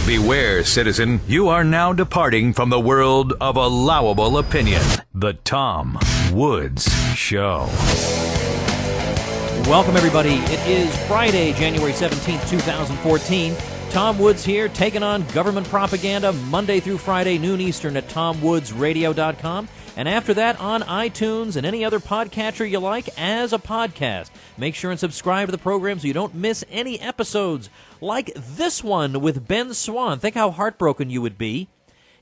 Beware, citizen, you are now departing from the world of allowable opinion. The Tom Woods Show. Welcome, everybody. It is Friday, January 17th, 2014. Tom Woods here, taking on government propaganda Monday through Friday, noon Eastern at TomWoodsRadio.com. And after that, on iTunes and any other podcatcher you like as a podcast. Make sure and subscribe to the program so you don't miss any episodes like this one with Ben Swan. Think how heartbroken you would be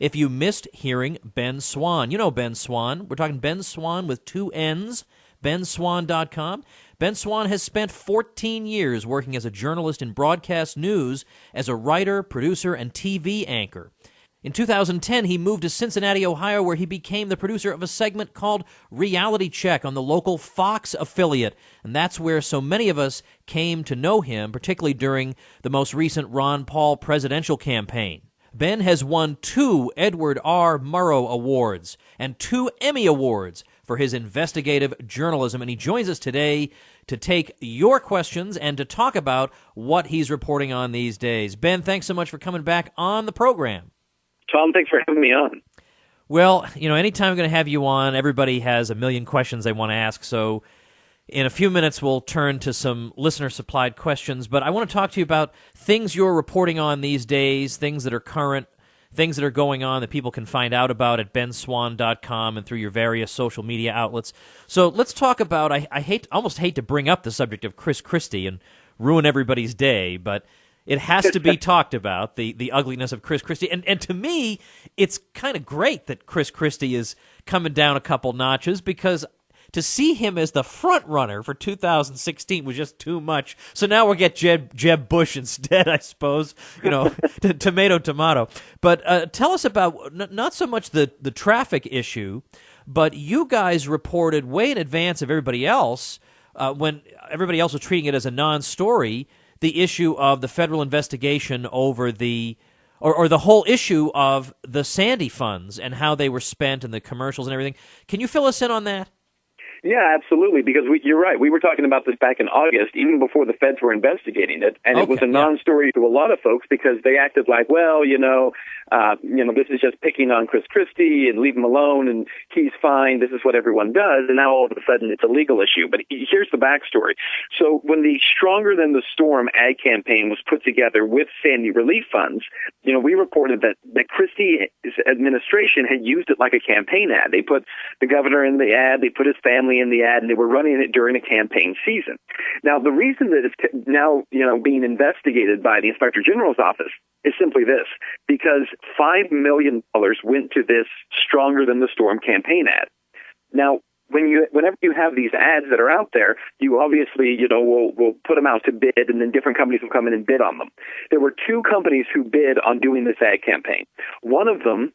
if you missed hearing Ben Swan. You know Ben Swan. We're talking Ben Swan with two N's, benswan.com. Ben Swan has spent 14 years working as a journalist in broadcast news as a writer, producer, and TV anchor. In 2010, he moved to Cincinnati, Ohio, where he became the producer of a segment called Reality Check on the local Fox affiliate. And that's where so many of us came to know him, particularly during the most recent Ron Paul presidential campaign. Ben has won 2 Edward R. Murrow Awards and 2 Emmy Awards for his investigative journalism, and he joins us today to take your questions and to talk about what he's reporting on these days. Ben, thanks so much for coming back on the program. Tom, thanks for having me on. Well, you know, anytime I'm going to have you on, everybody has a million questions they want to ask, so in a few minutes we'll turn to some listener-supplied questions, but I want to talk to you about things you're reporting on these days, things that are current, things that are going on that people can find out about at benswan.com and through your various social media outlets. So let's talk about, I almost hate to bring up the subject of Chris Christie and ruin everybody's day, but it has to be talked about, the ugliness of Chris Christie. And to me, it's kind of great that Chris Christie is coming down a couple notches, because to see him as the front runner for 2016 was just too much. So now we'll get Jeb Bush instead, I suppose. You know, tomato. But tell us about not so much the traffic issue, but you guys reported way in advance of everybody else, when everybody else was treating it as a non-story, the issue of the federal investigation over the whole issue of the Sandy funds and how they were spent and the commercials and everything. Can you fill us in on that? Yeah, absolutely, because you're right. We were talking about this back in August, even before the feds were investigating it, and it was a non-story to a lot of folks because they acted like, well, this is just picking on Chris Christie and leave him alone, and he's fine. This is what everyone does, and now all of a sudden it's a legal issue. But here's the backstory. So when the Stronger Than the Storm ad campaign was put together with Sandy relief funds, we reported that Christie's administration had used it like a campaign ad. They put the governor in the ad, they put his family in the ad, and they were running it during a campaign season. Now, the reason that it's now, being investigated by the Inspector General's office is simply this, because $5 million went to this Stronger Than the Storm campaign ad. Now, whenever you have these ads that are out there, you obviously, will put them out to bid, and then different companies will come in and bid on them. There were 2 companies who bid on doing this ad campaign. One of them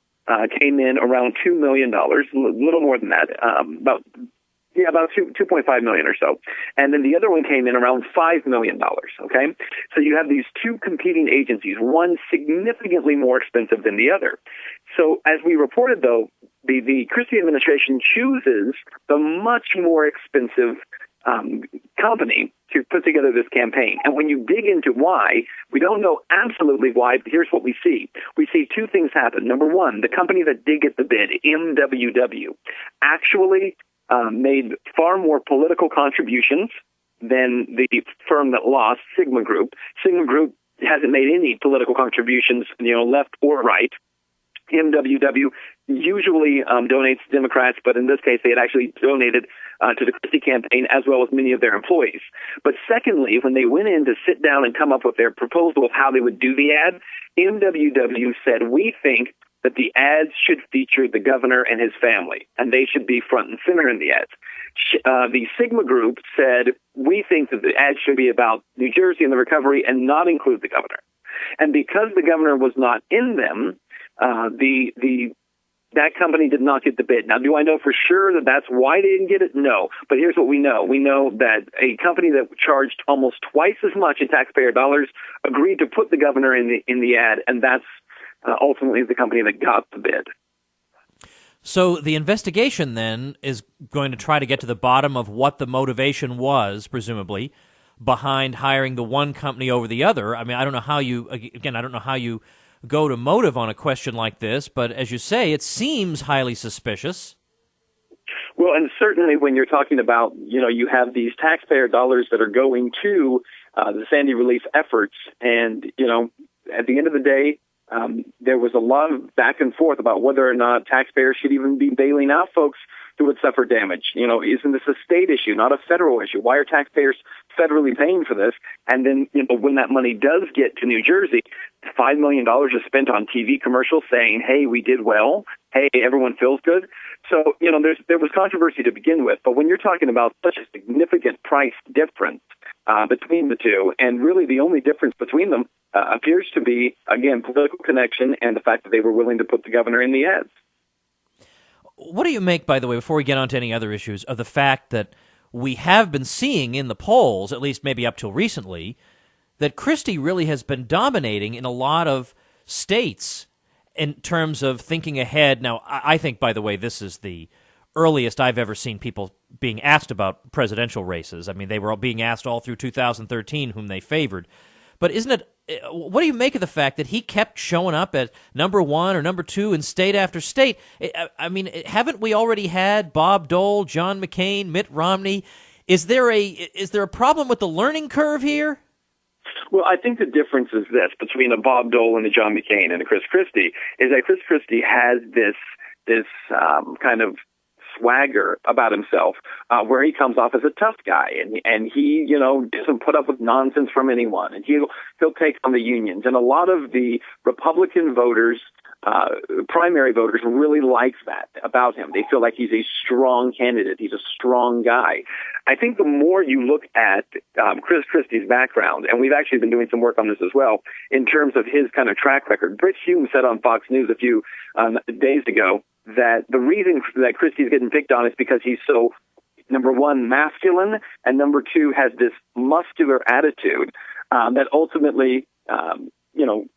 came in around $2 million, a little more than that, about 2.5 million or so. And then the other one came in around $5 million, okay? So you have these 2 competing agencies, one significantly more expensive than the other. So as we reported, though, the Christie administration chooses the much more expensive company to put together this campaign. And when you dig into why, we don't know absolutely why, but here's what we see. We see 2 things happen. Number one, the company that did get the bid, MWW, actually made far more political contributions than the firm that lost, Sigma Group. Sigma Group hasn't made any political contributions, left or right. MWW usually donates to Democrats, but in this case, they had actually donated to the Christie campaign as well as many of their employees. But secondly, when they went in to sit down and come up with their proposal of how they would do the ad, MWW said, we think that the ads should feature the governor and his family, and they should be front and center in the ads. The Sigma Group said, we think that the ads should be about New Jersey and the recovery and not include the governor. And because the governor was not in them, that company did not get the bid. Now, do I know for sure that that's why they didn't get it? No. But here's what we know. We know that a company that charged almost twice as much in taxpayer dollars agreed to put the governor in the ad, and that's ultimately the company that got the bid. So the investigation then is going to try to get to the bottom of what the motivation was, presumably, behind hiring the one company over the other. I mean, I don't know how you go to motive on a question like this, but as you say, it seems highly suspicious. Well, and certainly when you're talking about, you have these taxpayer dollars that are going to the Sandy relief efforts, and, at the end of the day, there was a lot of back and forth about whether or not taxpayers should even be bailing out folks who would suffer damage. Isn't this a state issue, not a federal issue? Why are taxpayers federally paying for this? And then, when that money does get to New Jersey, $5 million is spent on TV commercials saying, hey, we did well. Hey, everyone feels good. So, there was controversy to begin with. But when you're talking about such a significant price difference between the two, and really the only difference between them appears to be, again, political connection and the fact that they were willing to put the governor in the ads. What do you make, by the way, before we get on to any other issues, of the fact that we have been seeing in the polls, at least maybe up till recently, that Christie really has been dominating in a lot of states in terms of thinking ahead? Now, I think, by the way, this is the earliest I've ever seen people being asked about presidential races. I mean, they were all being asked all through 2013 whom they favored. But isn't it, what do you make of the fact that he kept showing up at number one or number two in state after state? I mean, haven't we already had Bob Dole, John McCain, Mitt Romney? Is there a problem with the learning curve here? Well, I think the difference is this between a Bob Dole and a John McCain and a Chris Christie is that Chris Christie has this kind of swagger about himself, where he comes off as a tough guy, and he, doesn't put up with nonsense from anyone, and he'll take on the unions. And a lot of the Republican voters, primary voters, really like that about him. They feel like he's a strong candidate. He's a strong guy. I think the more you look at Chris Christie's background, and we've actually been doing some work on this as well, in terms of his kind of track record, Britt Hume said on Fox News a few days ago that the reason that Christie's getting picked on is because he's so, number one, masculine, and number two, has this muscular attitude that ultimately,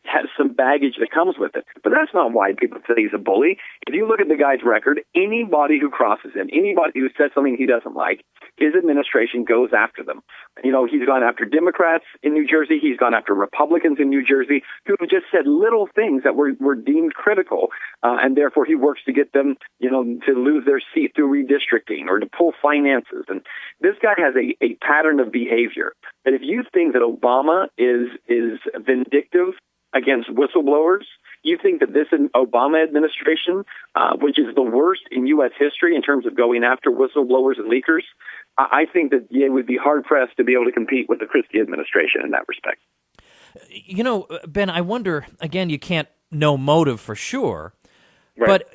has some baggage that comes with it. But that's not why people say he's a bully. If you look at the guy's record, anybody who crosses him, anybody who says something he doesn't like, his administration goes after them. He's gone after Democrats in New Jersey. He's gone after Republicans in New Jersey who have just said little things that were deemed critical. And therefore he works to get them, to lose their seat through redistricting or to pull finances. And this guy has a pattern of behavior that if you think that Obama is vindictive against whistleblowers, you think that this Obama administration, which is the worst in U.S. history in terms of going after whistleblowers and leakers, I think that it would be hard-pressed to be able to compete with the Christie administration in that respect. Ben, I wonder, again, you can't know motive for sure, right. But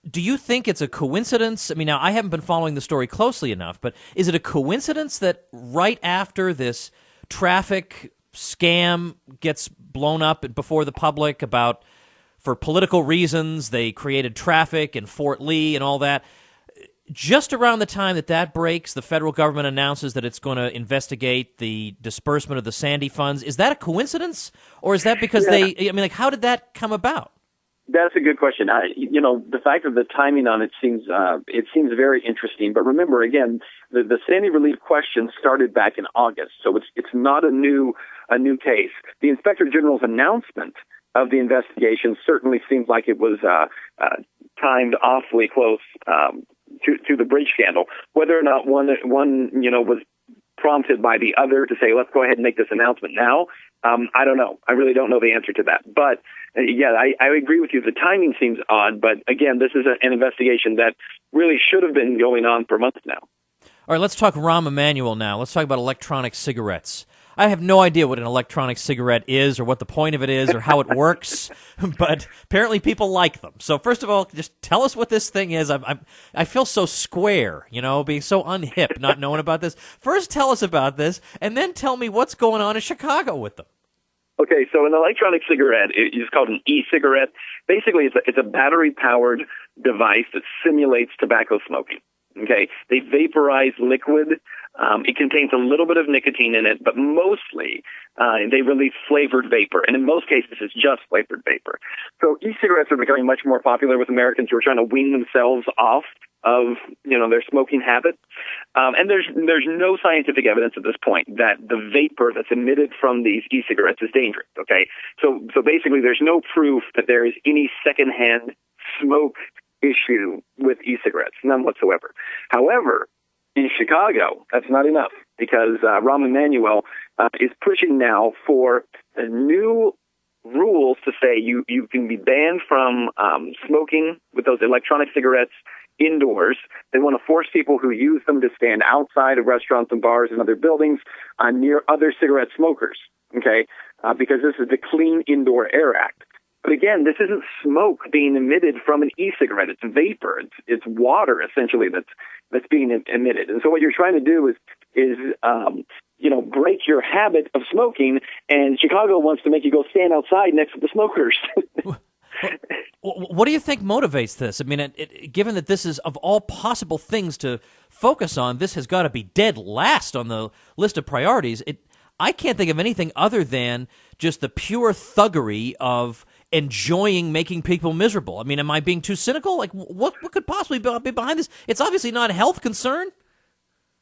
do you think it's a coincidence? I mean, now, I haven't been following the story closely enough, but is it a coincidence that right after this traffic scam gets blown up before the public about, for political reasons, they created traffic in Fort Lee and all that, just around the time that breaks, the federal government announces that it's going to investigate the disbursement of the Sandy funds? Is that a coincidence, or is that because how did that come about? That's a good question. The fact of the timing on it seems very interesting. But remember, again, the Sandy relief question started back in August, so it's not a new case. The Inspector General's announcement of the investigation certainly seems like it was timed awfully close to the bridge scandal. Whether or not one was prompted by the other to say, let's go ahead and make this announcement now, I don't know. I really don't know the answer to that. But, I agree with you. The timing seems odd. But, again, this is an investigation that really should have been going on for months now. All right, let's talk Rahm Emanuel now. Let's talk about electronic cigarettes. I have no idea what an electronic cigarette is or what the point of it is or how it works, but apparently people like them. So first of all, just tell us what this thing is. I feel so square, being so unhip, not knowing about this. First tell us about this, and then tell me what's going on in Chicago with them. Okay, so an electronic cigarette is called an e-cigarette. Basically, it's a battery-powered device that simulates tobacco smoking. Okay, they vaporize liquid. It contains a little bit of nicotine in it, but mostly they release flavored vapor, and in most cases it's just flavored vapor. So e-cigarettes are becoming much more popular with Americans who are trying to wean themselves off of their smoking habit. And there's no scientific evidence at this point that the vapor that's emitted from these e-cigarettes is dangerous. Okay, so basically there's no proof that there is any secondhand smoke issue with e-cigarettes, none whatsoever. However, in Chicago, that's not enough because Rahm Emanuel is pushing now for new rules to say you can be banned from smoking with those electronic cigarettes indoors. They want to force people who use them to stand outside of restaurants and bars and other buildings near other cigarette smokers, okay, because this is the Clean Indoor Air Act. But again, this isn't smoke being emitted from an e-cigarette. It's vapor. It's water, essentially, that's being emitted. And so what you're trying to do is break your habit of smoking, and Chicago wants to make you go stand outside next to the smokers. What do you think motivates this? I mean, given that this is, of all possible things to focus on, this has got to be dead last on the list of priorities. I can't think of anything other than just the pure thuggery of enjoying making people miserable. I mean, am I being too cynical? Like, what could possibly be behind this? It's obviously not a health concern.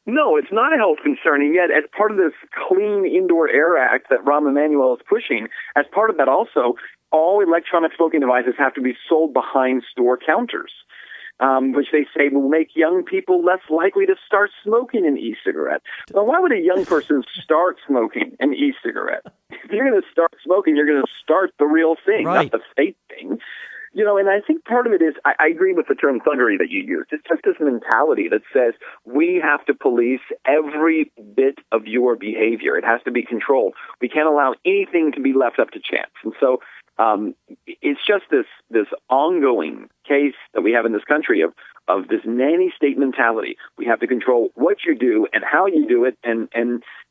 No, it's not a health concern, and yet as part of this Clean Indoor Air Act that Rahm Emanuel is pushing, as part of that also, all electronic smoking devices have to be sold behind store counters, which they say will make young people less likely to start smoking an e-cigarette. Well, why would a young person start smoking an e-cigarette? If you're going to start smoking, you're going to start the real thing, right, not the fake thing. And I think part of it is, I agree with the term thuggery that you used. It's just this mentality that says we have to police every bit of your behavior. It has to be controlled. We can't allow anything to be left up to chance. And so it's just this ongoing case that we have in this country of this nanny state mentality. We have to control what you do and how you do it. And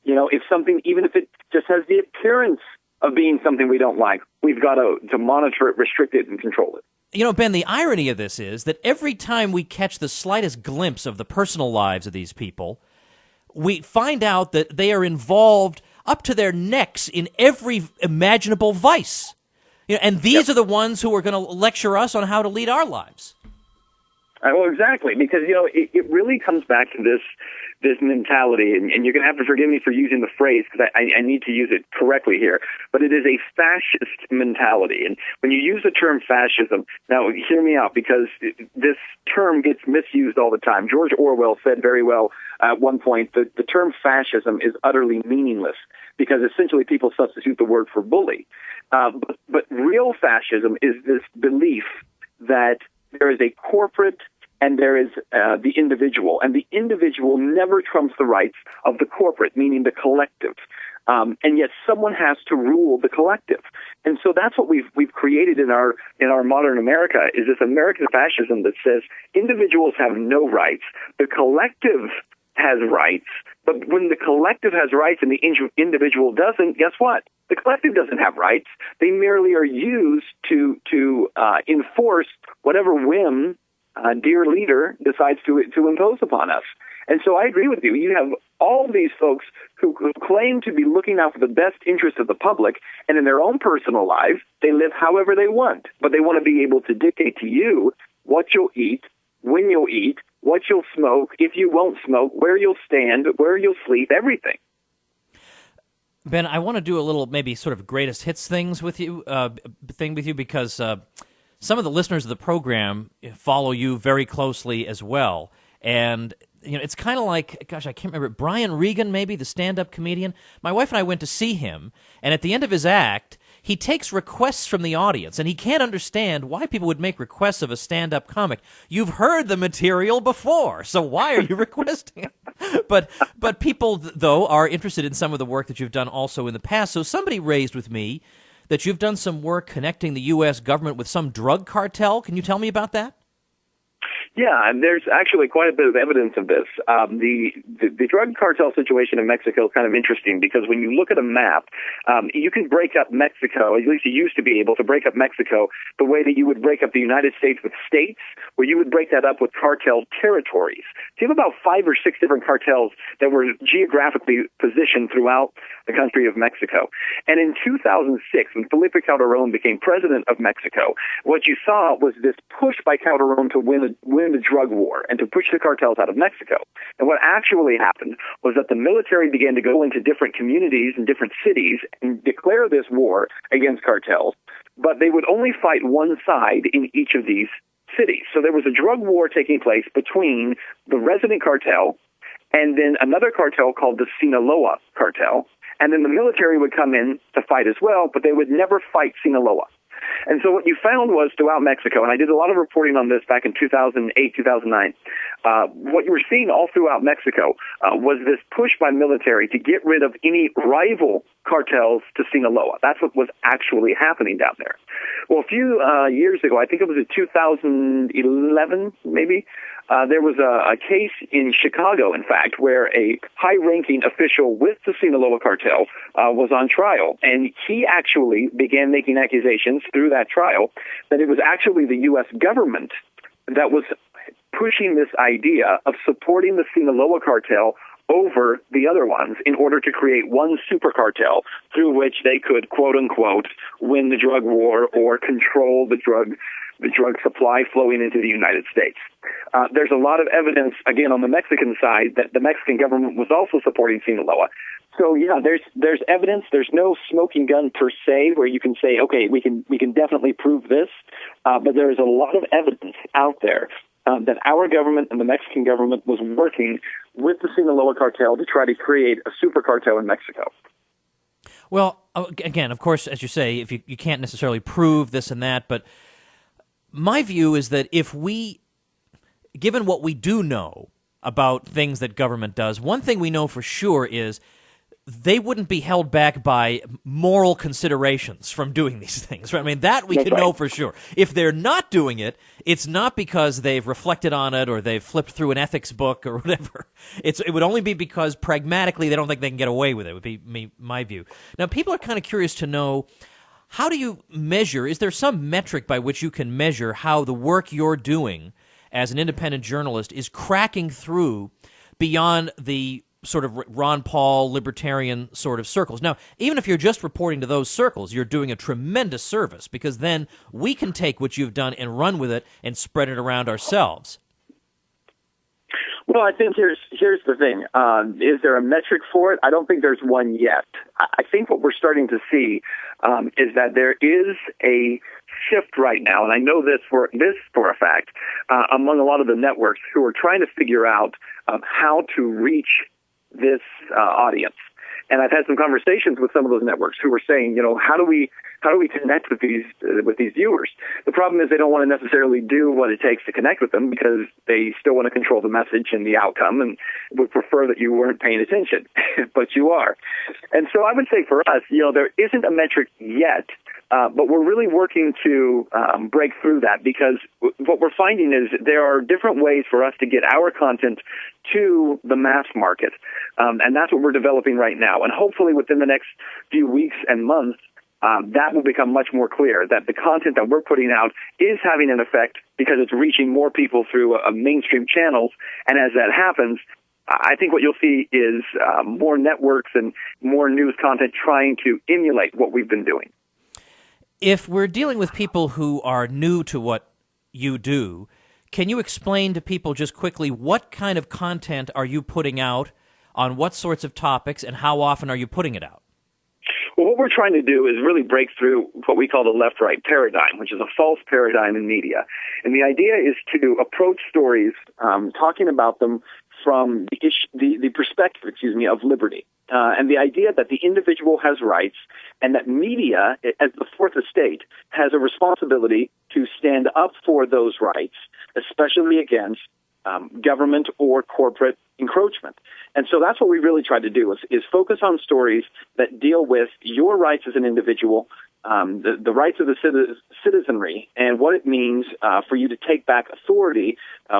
if something, even if it just has the appearance of being something we don't like, we've got to monitor it, restrict it, and control it. Ben, the irony of this is that every time we catch the slightest glimpse of the personal lives of these people, we find out that they are involved up to their necks in every imaginable vice. And these are the ones who are going to lecture us on how to lead our lives. Well, exactly, because, it really comes back to this mentality, and you're going to have to forgive me for using the phrase because I need to use it correctly here, but it is a fascist mentality. And when you use the term fascism, now hear me out because this term gets misused all the time. George Orwell said very well at one point that the term fascism is utterly meaningless because essentially people substitute the word for bully. But real fascism is this belief that there is a corporate and there is the individual, and the individual never trumps the rights of the corporate, meaning the collective. And yet someone has to rule the collective. And so that's what we've created in our modern America, is this American fascism that says individuals have no rights, the collective has rights, but when the collective has rights and the individual doesn't, guess what? The collective doesn't have rights. They merely are used to enforce whatever whim dear leader decides to impose upon us. And so I agree with you. You have all these folks who claim to be looking out for the best interest of the public, and in their own personal lives, they live however they want. But they want to be able to dictate to you what you'll eat, when you'll eat, what you'll smoke, if you won't smoke, where you'll stand, where you'll sleep, everything. Ben, I want to do a little maybe sort of greatest hits things with you, because some of the listeners of the program follow you very closely as well. And, it's kind of like, gosh, I can't remember, Brian Regan, maybe, the stand-up comedian. My wife and I went to see him, and at the end of his act, he takes requests from the audience, and he can't understand why people would make requests of a stand-up comic. You've heard the material before, so why are you requesting it? But people, though, are interested in some of the work that you've done also in the past. So somebody raised with me that you've done some work connecting the U.S. government with some drug cartel. Can you tell me about that? Yeah, and there's actually quite a bit of evidence of this. The drug cartel situation in Mexico is kind of interesting because when you look at a map, you can break up Mexico, at least you used to be able to break up Mexico the way that you would break up the United States with states, where you would break that up with cartel territories. So you have about 5 or 6 different cartels that were geographically positioned throughout the country of Mexico. And in 2006, when Felipe Calderón became president of Mexico, what you saw was this push by Calderón to win the drug war and to push the cartels out of Mexico. And what actually happened was that the military began to go into different communities and different cities and declare this war against cartels, but they would only fight one side in each of these cities. So there was a drug war taking place between the resident cartel and then another cartel called the Sinaloa cartel, and then the military would come in to fight as well, but they would never fight Sinaloa. And so what you found was throughout Mexico, and I did a lot of reporting on this back in 2008, 2009, what you were seeing all throughout Mexico was this push by military to get rid of any rival cartels to Sinaloa. That's what was actually happening down there. Well, a few years ago, I think it was in 2011, maybe, there was a case in Chicago, in fact, where a high-ranking official with the Sinaloa cartel was on trial, and he actually began making accusations through that trial that it was actually the U.S. government that was pushing this idea of supporting the Sinaloa cartel over the other ones in order to create one super cartel through which they could, quote-unquote, win the drug war or control the drug supply flowing into the United States. There's a lot of evidence, again, on the Mexican side that the Mexican government was also supporting Sinaloa. So, yeah, there's evidence. There's no smoking gun per se where you can say, okay, we can definitely prove this. But there is a lot of evidence out there that our government and the Mexican government was working with the Sinaloa cartel to try to create a super cartel in Mexico. Well, again, of course, as you say, if you can't necessarily prove this and that, but my view is that if we, given what we do know about things that government does, one thing we know for sure is they wouldn't be held back by moral considerations from doing these things. Right? I mean, that we can know for sure. If they're not doing it, it's not because they've reflected on it or they've flipped through an ethics book or whatever. It would only be because pragmatically they don't think they can get away with it, would be my view. Now, people are kind of curious to know, how do you measure, is there some metric by which you can measure how the work you're doing as an independent journalist is cracking through beyond the sort of Ron Paul libertarian sort of circles? Now, even if you're just reporting to those circles, you're doing a tremendous service, because then we can take what you've done and run with it and spread it around ourselves. Well, I think here's the thing. Is there a metric for it? I don't think there's one yet. I think what we're starting to see is that there is a shift right now, and I know this for a fact, among a lot of the networks who are trying to figure out how to reach this audience. And I've had some conversations with some of those networks who were saying, how do we connect with these viewers? The problem is they don't want to necessarily do what it takes to connect with them because they still want to control the message and the outcome and would prefer that you weren't paying attention, but you are. And so I would say for us, there isn't a metric yet, but we're really working to break through that, because what we're finding is there are different ways for us to get our content to the mass market, and that's what we're developing right now. And hopefully within the next few weeks and months, that will become much more clear, that the content that we're putting out is having an effect because it's reaching more people through mainstream channels. And as that happens, I think what you'll see is more networks and more news content trying to emulate what we've been doing. If we're dealing with people who are new to what you do, can you explain to people just quickly what kind of content are you putting out, on what sorts of topics, and how often are you putting it out? Well, what we're trying to do is really break through what we call the left-right paradigm, which is a false paradigm in media. And the idea is to approach stories talking about them from the perspective, of liberty. And the idea that the individual has rights and that media, as the fourth estate, has a responsibility to stand up for those rights, especially against government or corporate encroachment. And so that's what we really try to do is focus on stories that deal with your rights as an individual the rights of the citizenry and what it means for you to take back authority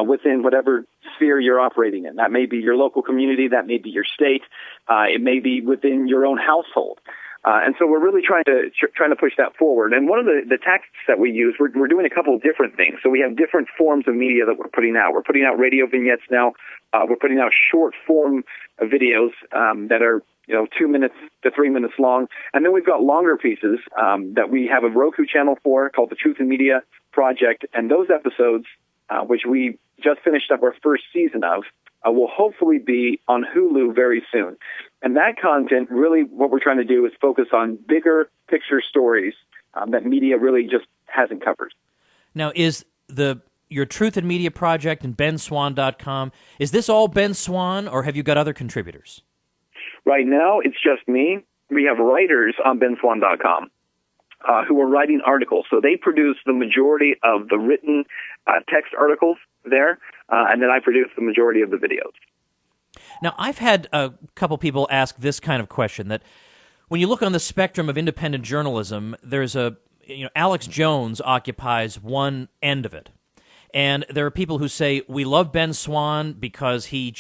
within whatever sphere you're operating in. That may be your local community, that may be your state, it may be within your own household. And so we're really trying to push that forward. And one of the tactics that we use, we're doing a couple of different things. So we have different forms of media that we're putting out. We're putting out radio vignettes now. We're putting out short form videos that are 2 minutes to 3 minutes long. And then we've got longer pieces that we have a Roku channel for called the Truth in Media Project. And those episodes, which we just finished up our first season of, will hopefully be on Hulu very soon. And that content, really what we're trying to do is focus on bigger picture stories that media really just hasn't covered. Now, is your Truth in Media Project and BenSwan.com, is this all Ben Swan, or have you got other contributors? Right now, it's just me. We have writers on BenSwan.com who are writing articles. So they produce the majority of the written text articles there, and then I produce the majority of the videos. Now, I've had a couple people ask this kind of question, that when you look on the spectrum of independent journalism, there's Alex Jones occupies one end of it. And there are people who say, we love Ben Swan because he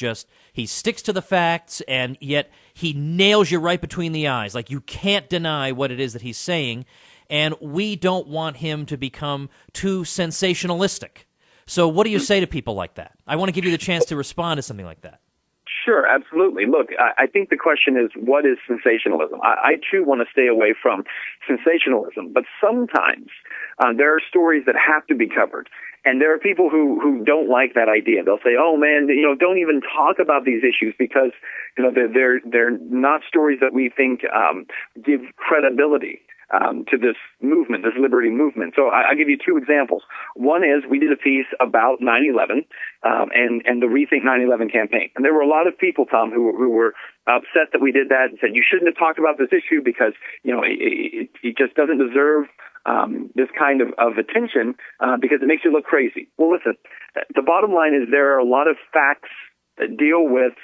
sticks to the facts, and yet he nails you right between the eyes. Like, you can't deny what it is that he's saying, and we don't want him to become too sensationalistic. So what do you say to people like that? I want to give you the chance to respond to something like that. Sure, absolutely. Look, I think the question is, what is sensationalism? I too want to stay away from sensationalism, but sometimes there are stories that have to be covered. And there are people who don't like that idea. They'll say, "Oh man, don't even talk about these issues because they're not stories that we think give credibility to this movement, this liberty movement." So I'll give you two examples. One is we did a piece about 9/11 and the Rethink 9/11 campaign, and there were a lot of people, Tom, who were upset that we did that and said you shouldn't have talked about this issue because it just doesn't deserve this kind of attention because it makes you look crazy. Well, listen, the bottom line is there are a lot of facts that deal with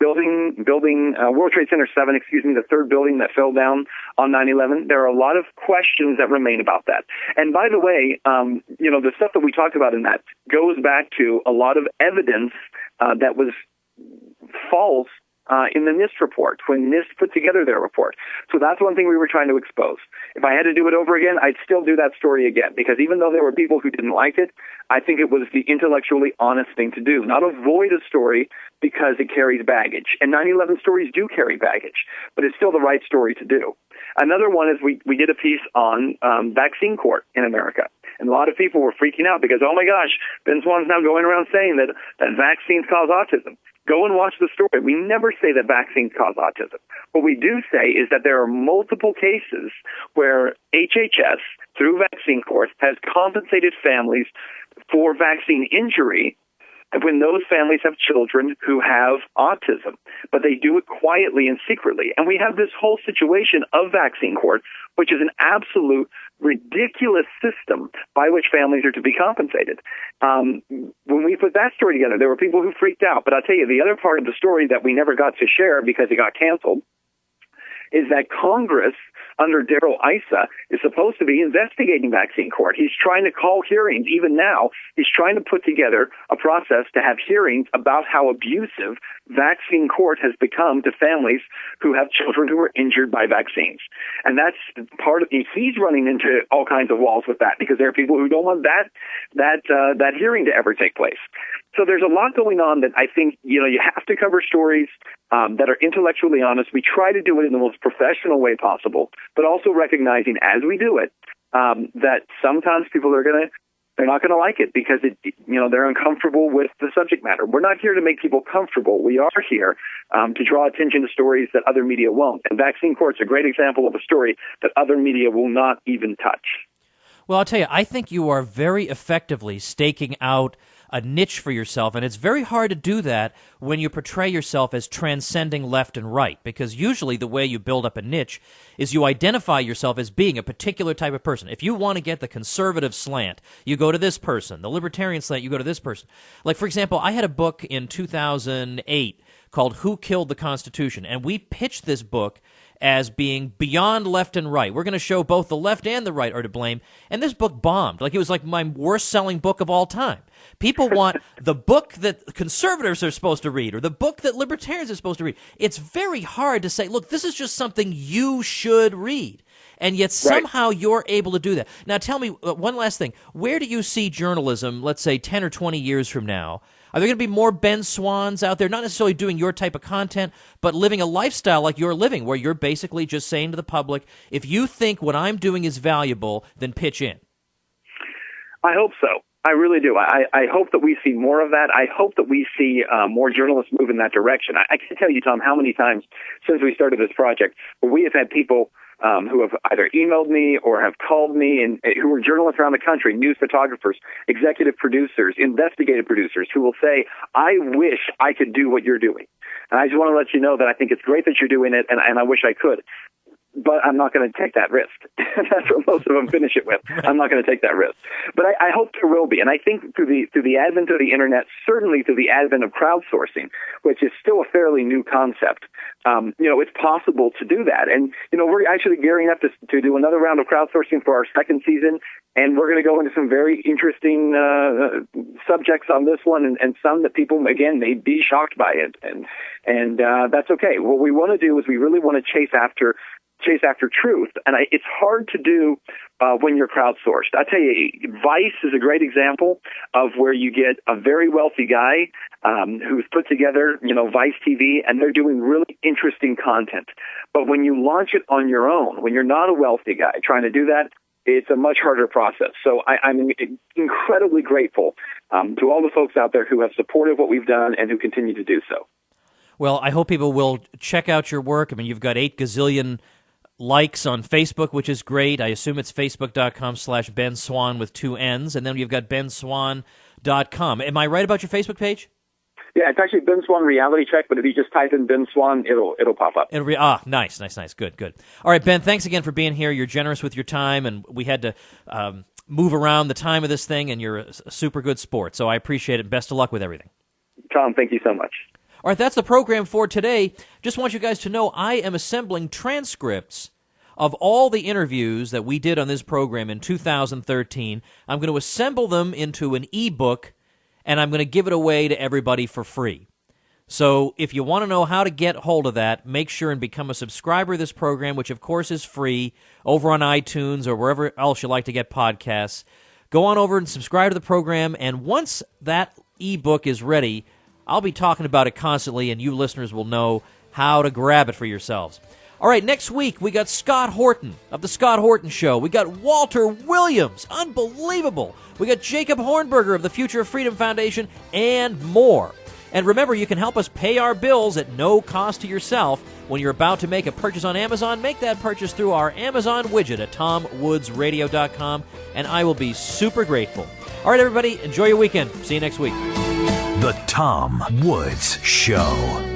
building World Trade Center 7, the third building that fell down on 9/11. There are a lot of questions that remain about that. And by the way, the stuff that we talked about in that goes back to a lot of evidence that was false in the NIST report, when NIST put together their report. So that's one thing we were trying to expose. If I had to do it over again, I'd still do that story again, because even though there were people who didn't like it, I think it was the intellectually honest thing to do, not avoid a story because it carries baggage. And 9/11 stories do carry baggage, but it's still the right story to do. Another one is we did a piece on vaccine court in America. And a lot of people were freaking out because, oh my gosh, Ben Swann's now going around saying that vaccines cause autism. Go and watch the story. We never say that vaccines cause autism. What we do say is that there are multiple cases where HHS, through vaccine courts, has compensated families for vaccine injury when those families have children who have autism, but they do it quietly and secretly. And we have this whole situation of vaccine court, which is an absolute ridiculous system by which families are to be compensated. When we put that story together, there were people who freaked out. But I'll tell you, the other part of the story that we never got to share because it got canceled is that Congress, under Darrell Issa, is supposed to be investigating vaccine court. He's trying to call hearings. Even now, he's trying to put together a process to have hearings about how abusive vaccine court has become to families who have children who are injured by vaccines. And that's part of, he's running into all kinds of walls with that because there are people who don't want that hearing to ever take place. So there's a lot going on that I think, you have to cover stories that are intellectually honest. We try to do it in the most professional way possible, but also recognizing as we do it that sometimes people they're not going to like it because they're uncomfortable with the subject matter. We're not here to make people comfortable. We are here to draw attention to stories that other media won't. And vaccine court's a great example of a story that other media will not even touch. Well, I'll tell you, I think you are very effectively staking out a niche for yourself, and it's very hard to do that when you portray yourself as transcending left and right, because usually the way you build up a niche is you identify yourself as being a particular type of person. If you want to get the conservative slant, you go to this person. The libertarian slant, you go to this person. Like, for example, I had a book in 2008 called Who Killed the Constitution, and we pitched this book as being beyond left and right. We're going to show both the left and the right are to blame. And this book bombed. Like, it was like my worst-selling book of all time. People want the book that conservatives are supposed to read or the book that libertarians are supposed to read. It's very hard to say, look, this is just something you should read. And yet somehow you're able to do that. Now, tell me one last thing. Where do you see journalism, let's say 10 or 20 years from now? Are there going to be more Ben Swans out there, not necessarily doing your type of content, but living a lifestyle like you're living, where you're basically just saying to the public, if you think what I'm doing is valuable, then pitch in? I hope so. I really do. I hope that we see more of that. I hope that we see more journalists move in that direction. I can't tell you, Tom, how many times since we started this project where we have had people who have either emailed me or have called me and who are journalists around the country, news photographers, executive producers, investigative producers, who will say, I wish I could do what you're doing. And I just want to let you know that I think it's great that you're doing it, and I wish I could. But I'm not going to take that risk. That's what most of them finish it with. I'm not going to take that risk. But I hope there will be. And I think through the advent of the Internet, certainly through the advent of crowdsourcing, which is still a fairly new concept, it's possible to do that. And, we're actually gearing up to do another round of crowdsourcing for our second season. And we're going to go into some very interesting subjects on this one and some that people, again, may be shocked by it. And that's okay. What we want to do is we really want to chase after truth, and it's hard to do when you're crowdsourced. I tell you, Vice is a great example of where you get a very wealthy guy who's put together, Vice TV, and they're doing really interesting content. But when you launch it on your own, when you're not a wealthy guy trying to do that, it's a much harder process. So I'm incredibly grateful to all the folks out there who have supported what we've done and who continue to do so. Well, I hope people will check out your work. I mean, you've got 8 gazillion likes on Facebook, which is great. I assume it's facebook.com/Ben Swan with 2 N's, and then you've got benswan.com. Am I right about your Facebook page? Yeah, it's actually Ben Swan Reality Check, but if you just type in Ben Swan, it'll pop up. Nice. Good. All right, Ben, thanks again for being here. You're generous with your time, and we had to move around the time of this thing, and you're a super good sport, so I appreciate it. Best of luck with everything. Tom, thank you so much. All right, that's the program for today. Just want you guys to know I am assembling transcripts of all the interviews that we did on this program in 2013. I'm going to assemble them into an ebook, and I'm going to give it away to everybody for free. So if you want to know how to get hold of that, make sure and become a subscriber of this program, which of course is free, over on iTunes or wherever else you like to get podcasts. Go on over and subscribe to the program, and once that ebook is ready, I'll be talking about it constantly, and you listeners will know how to grab it for yourselves. All right, next week, we got Scott Horton of The Scott Horton Show. We got Walter Williams, unbelievable. We got Jacob Hornberger of the Future of Freedom Foundation, and more. And remember, you can help us pay our bills at no cost to yourself. When you're about to make a purchase on Amazon, make that purchase through our Amazon widget at TomWoodsRadio.com, and I will be super grateful. All right, everybody, enjoy your weekend. See you next week. The Tom Woods Show.